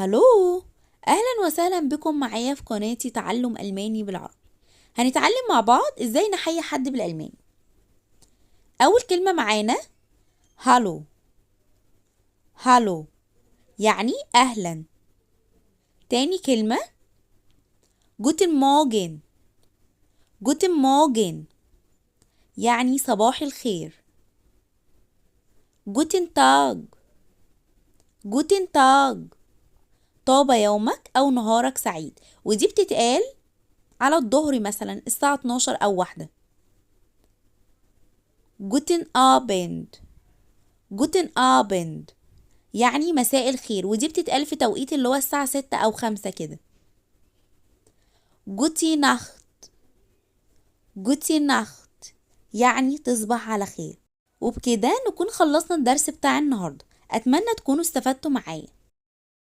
هلو. اهلا وسهلا بكم معايا في قناتي تعلم الماني بالعربي. هنتعلم مع بعض ازاي نحيي حد بالالماني. اول كلمة معانا هالو. هالو يعني اهلا. تاني كلمة جوتن موجن. جوتن موجن يعني صباح الخير. جوتن تاج. جوتن تاج طاب يومك او نهارك سعيد، ودي بتتقال على الظهر مثلا الساعة 12 او واحدة. جوتن ابند. جوتن ابند يعني مساء الخير، ودي بتتقال في توقيت اللي هو الساعة 6 أو 5 كده. جوتي نخت. جوتي نخت يعني تصبح على خير. وبكده نكون خلصنا الدرس بتاع النهاردة. أتمنى تكونوا استفدتوا معايا.